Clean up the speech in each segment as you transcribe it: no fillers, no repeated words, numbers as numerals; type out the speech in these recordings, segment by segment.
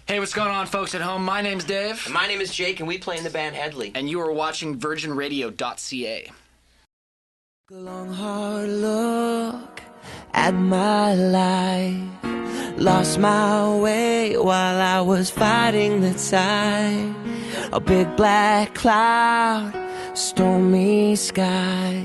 Hey, what's going on, folks at home? My name's Dave. And my name is Jake, and we play in the band Hedley. And you are watching virginradio.ca. A long hard look at my life, lost my way while I was fighting the tide. A big black cloud, stormy sky.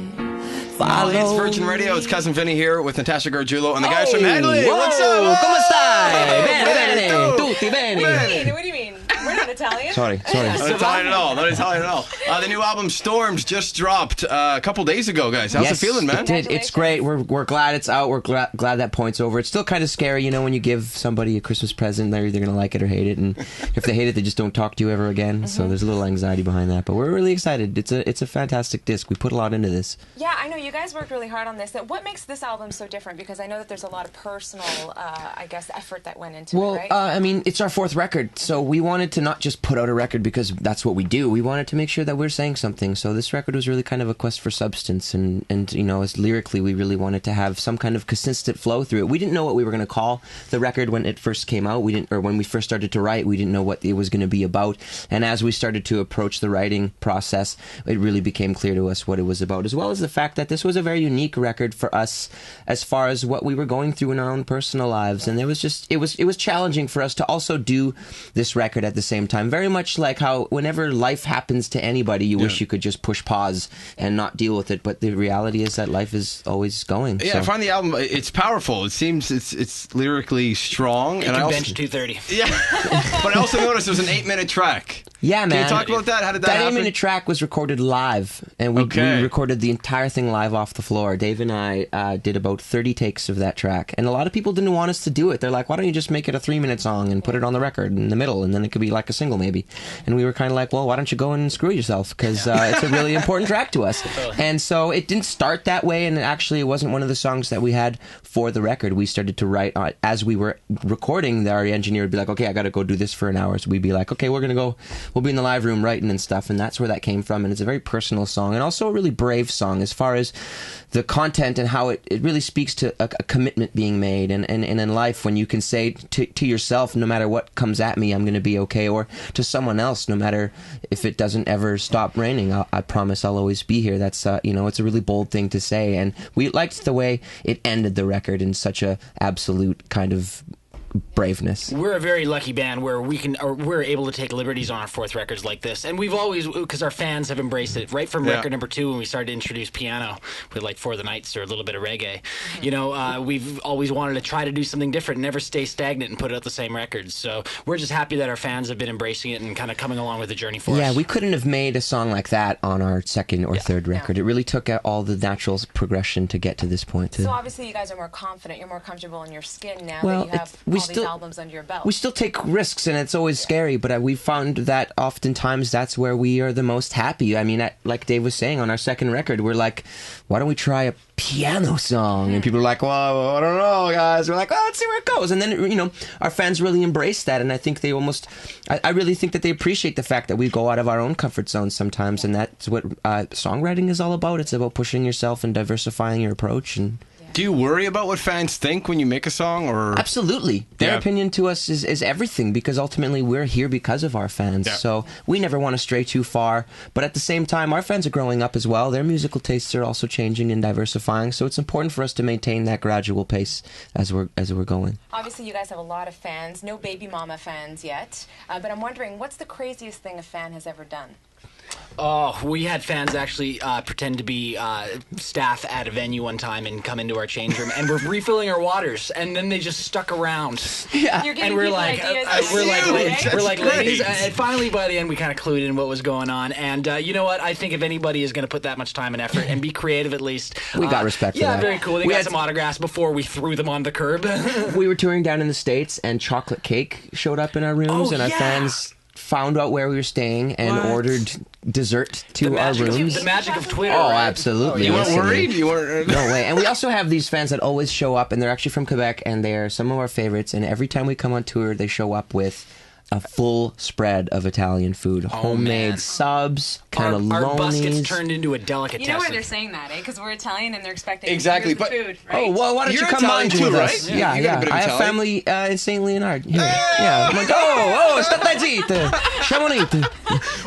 It's Virgin Radio. It's Cousin Vinny here with Natasha Gargiulo and the guys from Hedley. Whoa, what's up? ¿Cómo stai? Bene, Bene, tutti bene. What do you mean? We're not Italian. Sorry. Not Italian at all. Not Italian at all. The new album Storms just dropped a couple days ago, guys. How's it feeling, man? It did. It's great. We're glad it's out. We're glad that point's over. It's still kind of scary, you know, when you give somebody a Christmas present, they're either going to like it or hate it, and if they hate it, they just don't talk to you ever again. So there's a little anxiety behind that, but we're really excited. It's a fantastic disc. We put a lot into this. Yeah, I know you guys worked really hard on this. What makes this album so different? Because I know that there's a lot of personal, I guess, effort that went into it, right? I mean, it's our fourth record, so we wanted to not just put out a record because that's what we do. We wanted to make sure that we're saying something. So this record was really kind of a quest for substance, and you know, as lyrically, we really wanted to have some kind of consistent flow through it. We didn't know what we were going to call the record when it first came out. When we first started to write, we didn't know what it was going to be about. And as we started to approach the writing process, it really became clear to us what it was about, as well as the fact that this was a very unique record for us as far as what we were going through in our own personal lives. And it was challenging for us to also do this record at the same time. Very much like how whenever life happens to anybody, you wish you could just push pause and not deal with it. But the reality is that life is always going. Yeah, I find the album, it's powerful. It seems it's lyrically strong. And I bench 230. Yeah, but I also noticed there's an 8-minute track. Yeah, man. Can you talk about that? How did that happen? That 8-minute track was recorded live, and we recorded the entire thing live off the floor. Dave and I did about 30 takes of that track, and a lot of people didn't want us to do it. They're like, why don't you just make it a 3-minute song and put it on the record in the middle, and then it could be like a single maybe. And we were kind of like, well, why don't you go and screw yourself, because it's a really important track to us. And so it didn't start that way, and actually it wasn't one of the songs that we had for the record. We started to write as we were recording. Our engineer would be like, okay, I got to go do this for an hour. So we'd be like, okay, we'll be in the live room writing and stuff, and that's where that came from. And it's a very personal song, and also a really brave song as far as the content and how it really speaks to a commitment being made. And in life, when you can say to yourself, no matter what comes at me, I'm going to be okay, or to someone else, no matter if it doesn't ever stop raining, I promise I'll always be here. That's it's a really bold thing to say, and we liked the way it ended the record in such a absolute kind of braveness. We're a very lucky band where we're able to take liberties on our fourth records like this, and we've always, because our fans have embraced it right from record number 2 when we started to introduce piano with like For the Nights or a little bit of reggae. You know, we've always wanted to try to do something different, never stay stagnant and put out the same records. So we're just happy that our fans have been embracing it and kind of coming along with the journey for us. Yeah, we couldn't have made a song like that on our second or third record. It really took all the natural progression to get to this point. So obviously you guys are more confident, you're more comfortable in your skin now that you have these albums under your belt. We still take risks, and it's always scary, but we've found that oftentimes that's where we are the most happy. I mean, like Dave was saying, on our second record, we're like, why don't we try a piano song? And people are like, well, I don't know, guys. We're like, well, let's see where it goes. And then, our fans really embrace that, and I think they I really think that they appreciate the fact that we go out of our own comfort zone sometimes, and that's what songwriting is all about. It's about pushing yourself and diversifying your approach. And do you worry about what fans think when you make a song? Or absolutely. Their opinion to us is everything, because ultimately we're here because of our fans. Yeah. So we never want to stray too far. But at the same time, our fans are growing up as well. Their musical tastes are also changing and diversifying. So it's important for us to maintain that gradual pace as we're going. Obviously, you guys have a lot of fans. No baby mama fans yet. But I'm wondering, what's the craziest thing a fan has ever done? Oh, we had fans actually pretend to be staff at a venue one time and come into our change room, and we're refilling our waters, and then they just stuck around. Yeah, You're and we're like, ladies. And finally, by the end, we kind of clued in what was going on. And you know what? I think if anybody is going to put that much time and effort and be creative, at least we got respect. For yeah, that. very cool. They got some autographs before we threw them on the curb. We were touring down in the States, and chocolate cake showed up in our rooms, and our fans found out where we were staying and ordered dessert to our rooms. The magic of Twitter. Oh, right? absolutely. You weren't worried? You weren't? No way. And we also have these fans that always show up, and they're actually from Quebec, and they're some of our favorites. And every time we come on tour, they show up with a full spread of Italian food, homemade man. subs, cannellonis. Our bus gets turned into a delicatessen. You know why they're saying that, eh? Because we're Italian and they're expecting Exactly, here's the but- food, right? Oh, well, why don't You're you come Italian mind too, with right? us? Yeah, you got a bit of I have Italian. family in St. Leonard. Here. Yeah, I'm like, state zitto, Chamonix.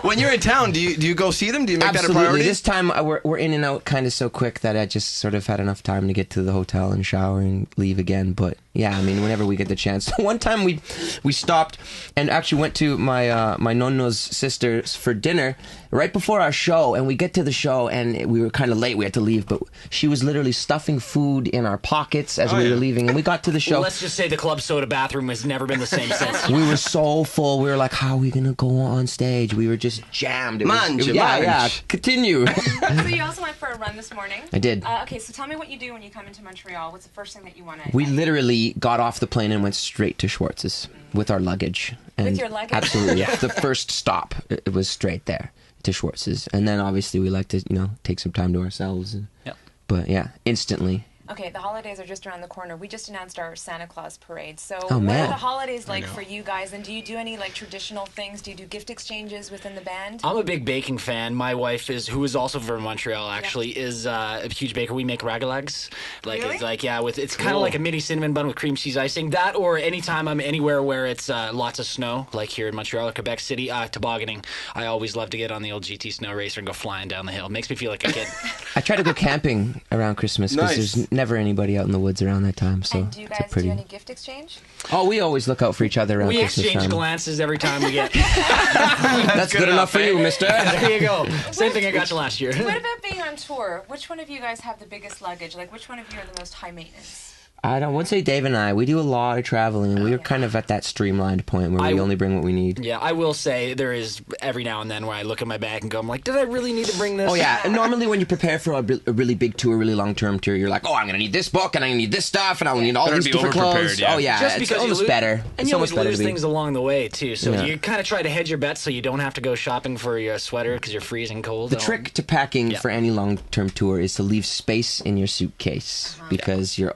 When you're in town, do you go see them? Do you make that a Absolutely. priority? This time we're in and out kind of so quick that I just sort of had enough time to get to the hotel and shower and leave again. But yeah, I mean, whenever we get the chance. One time we stopped and actually went to my my nonno's sister's for dinner right before our show, and we get to the show and we were kind of late. We had to leave, but she was literally stuffing food in our pockets as we were leaving, and we got to the show. Let's just say the club soda bathroom has never been the same since. We were so full. We were like, how are we going to go on stage? We were just jammed. Yeah, continue. So you also went for a run this morning. I did. Okay, so tell me what you do when you come into Montreal. What's the first thing that you want to... We literally got off the plane and went straight to Schwartz's with our luggage. And With your luggage? Absolutely. The first stop, it was straight there to Schwartz's. And then obviously we like to, take some time to ourselves. Yep. But yeah, instantly. Okay, the holidays are just around the corner. We just announced our Santa Claus parade. So Oh, what man. are the holidays like for you guys? And do you do any traditional things? Do you do gift exchanges within the band? I'm a big baking fan. My wife who is also from Montreal, actually, is a huge baker. We make ragalags. Really? It's kind of like a mini cinnamon bun with cream cheese icing. That, or anytime I'm anywhere where it's lots of snow, like here in Montreal or Quebec City, tobogganing. I always love to get on the old GT snow racer and go flying down the hill. Makes me feel like a kid. I try to go camping around Christmas because Nice. there's never anybody out in the woods around that time. So And do you it's guys do any gift exchange? Oh, we always look out for each other around We Christmas exchange time. glances every time we get. That's good enough for you, mister. There you go. Same thing I got you last year. What about being on tour? Which one of you guys have the biggest luggage? Like, which one of you are the most high maintenance? I wouldn't say Dave and I. We do a lot of traveling, and we're kind of at that streamlined point where we only bring what we need. Yeah, I will say there is every now and then where I look at my bag and go, I'm like, did I really need to bring this? Oh, yeah. And normally when you prepare for a really big tour, really long-term tour, you're like, oh, I'm going to need this book, and I'm going to need this stuff, and I will need all Better these be different over-prepared, clothes. yeah. Oh, yeah. Just It's because almost you better. And It's you almost always better lose to be. things along the way, too. So Yeah. you kind of try to hedge your bets so you don't have to go shopping for your sweater because you're freezing cold. The trick to packing for any long-term tour is to leave space in your suitcase because you're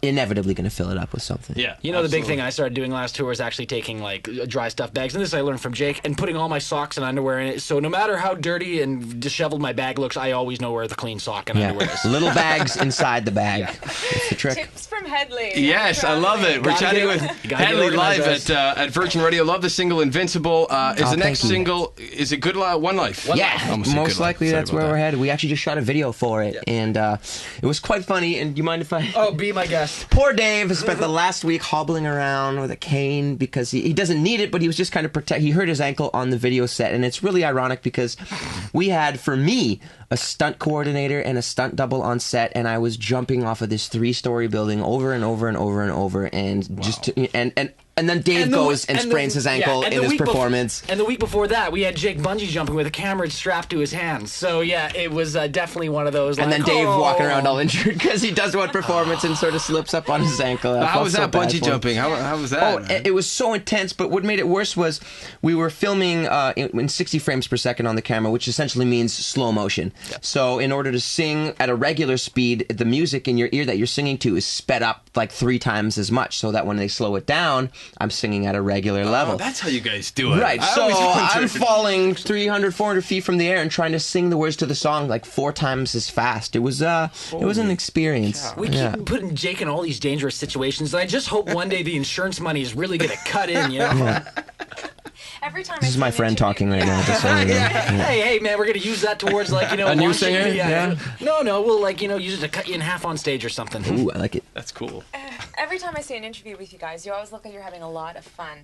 inevitably going to fill it up with something. Yeah. You know, the big thing I started doing last tour was actually taking dry stuff bags, and this I learned from Jake, and putting all my socks and underwear in it. So no matter how dirty and disheveled my bag looks, I always know where the clean sock and underwear is. Little bags inside the bag. That's the trick. Tips from Hedley. Yes, I love it. We're Gotta chatting get- with you gotta get Hedley live organized, at Virgin Radio. Love the single Invincible. Is the thank next you. single, is it Good One Life? Yeah, Almost said most Good Life. likely Sorry that's about where that. we're headed. We actually just shot a video for it, and it was quite funny. And do you mind if I... Oh, be my guest. Poor Dave has spent the last week hobbling around with a cane because he doesn't need it, but he was just kind of he hurt his ankle on the video set, and it's really ironic because we had, for me, a stunt coordinator and a stunt double on set, and I was jumping off of this 3-story building over and over and over and over, and just and then Dave goes and sprains his ankle in his performance. And the week before that, we had Jake bungee jumping with a camera strapped to his hands. So yeah, it was definitely one of those. And like, then Dave walking around all oh. injured because he does one performance and sort of slips up on his ankle. How was that bungee jumping? How was that? Oh, it was so intense, but what made it worse was we were filming in 60 frames per second on the camera, which essentially means slow motion. So in order to sing at a regular speed, the music in your ear that you're singing to is sped up like 3 times as much, so that when they slow it down, I'm singing at a regular level. Oh, that's how you guys do it. Right, I so always I'm wondered. falling 300, 400 feet from the air and trying to sing the words to the song like 4 times as fast. It was an experience. We keep putting Jake in all these dangerous situations, and I just hope one day the insurance money is really going to cut in, you know? Every time This is my friend talking right now. Just so you know. Hey, man, we're going to use that towards, A new launching singer? it. Yeah. No, we'll, use it to cut you in half on stage or something. Ooh, I like it. That's cool. Every time I see an interview with you guys, you always look like you're having a lot of fun.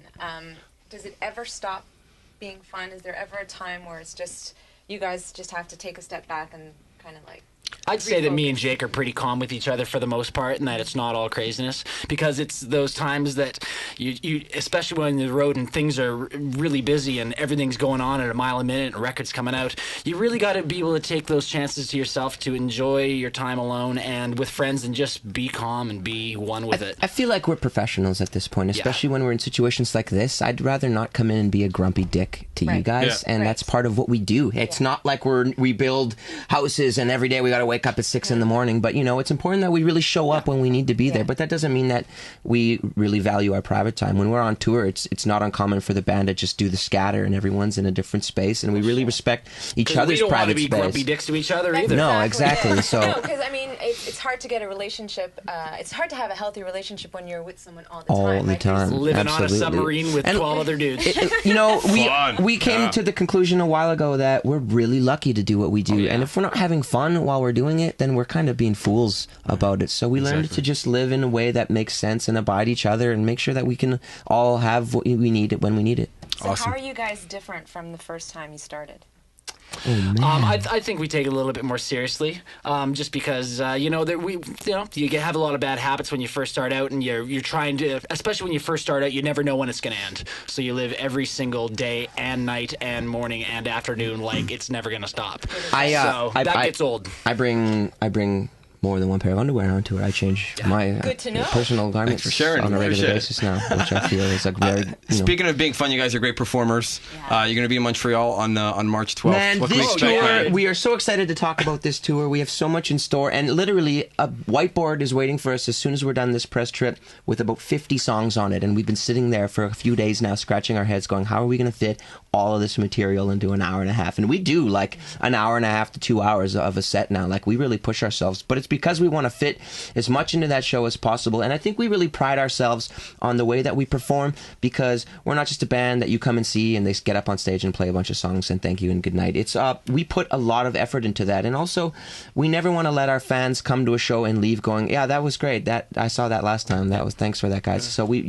Does it ever stop being fun? Is there ever a time where it's just you guys just have to take a step back and kind of like... I'd say that me and refocus? Jake are pretty calm with each other for the most part, and that it's not all craziness, because it's those times that you especially when you're on the road and things are really busy and everything's going on at a mile a minute and records coming out, you really got to be able to take those chances to yourself to enjoy your time alone and with friends and just be calm and be one with it. I feel like we're professionals at this point, especially when we're in situations like this. I'd rather not come in and be a grumpy dick to you Right. guys, Yeah. and that's part of what we do. It's not like we build houses and every day we got to wake up at 6 in the morning. But, you know, it's important that we really show up when we need to be there. But that doesn't mean that we really value our private time. When we're on tour, it's not uncommon for the band to just do the scatter and everyone's in a different space. And we really respect each other's private space. We don't want to be grumpy dicks to each other either. No, exactly. So no, because I mean, it's hard to get a relationship. It's hard to have a healthy relationship when you're with someone all the time. All the time. Living Absolutely. on a submarine with 12 other dudes. You know, we came to the conclusion a while ago that we're really lucky to do what we do. And if we're not having fun while we're doing it, then we're kind of being fools about it. So we learned to just live in a way that makes sense and abide each other and make sure that we can all have what we need when we need it. So how are you guys different from the first time you started? Oh, man. I think we take it a little bit more seriously, just because you have a lot of bad habits when you first start out, and you're trying to, especially when you first start out, you never know when it's going to end. So you live every single day and night and morning and afternoon like it's never going to stop. That gets old. I bring more than one pair of underwear onto it. I change my personal garments on a regular basis now, which I feel is like very. Speaking of being fun, you guys are great performers. You're going to be in Montreal on March 12th. Man, this tour, we are so excited to talk about this tour. We have so much in store, and literally a whiteboard is waiting for us as soon as we're done this press trip with about 50 songs on it, and we've been sitting there for a few days now, scratching our heads, going, "How are we going to fit all of this material into an hour and a half?" And we do like an hour and a half to 2 hours of a set now. Like we really push ourselves, but it's because we want to fit as much into that show as possible. And I think we really pride ourselves on the way that we perform, because we're not just a band that you come and see and they get up on stage and play a bunch of songs and thank you and good night. It's we put a lot of effort into that, and also we never want to let our fans come to a show and leave going, "Yeah, that was great. That I saw that last time. That was thanks for that, guys." So we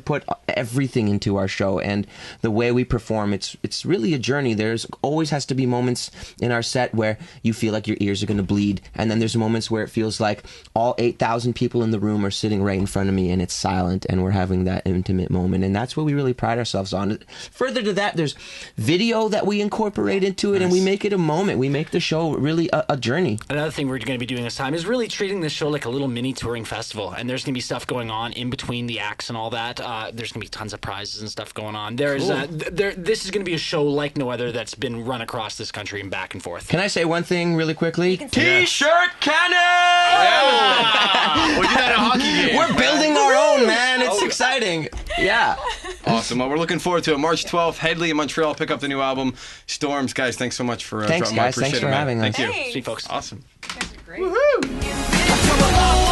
put everything into our show, and the way we perform, it's really a journey. There's always has to be moments in our set where you feel like your ears are going to bleed, and then there's moments where it feels like all 8,000 people in the room are sitting right in front of me and it's silent and we're having that intimate moment, and that's what we really pride ourselves on. Further to that, there's video that we incorporate into it, and we make it a moment. We make the show really a journey. Another thing we're going to be doing this time is really treating this show like a little mini touring festival, and there's going to be stuff going on in between the acts and all that. There's going to be tons of prizes and stuff going on. This is going to be a show like no other that's been run across this country and back and forth. Can I say one thing really quickly? T-shirt cannon! Yeah! We do that at a hockey game. We're building our own, man. It's exciting. Yeah. Awesome. Well, we're looking forward to it. March 12th, Hedley in Montreal. Pick up the new album, Storms. Guys, thanks so much for thanks, guys. Thanks for having us. Thank you. Sweet folks. Awesome. You guys are great. Woohoo!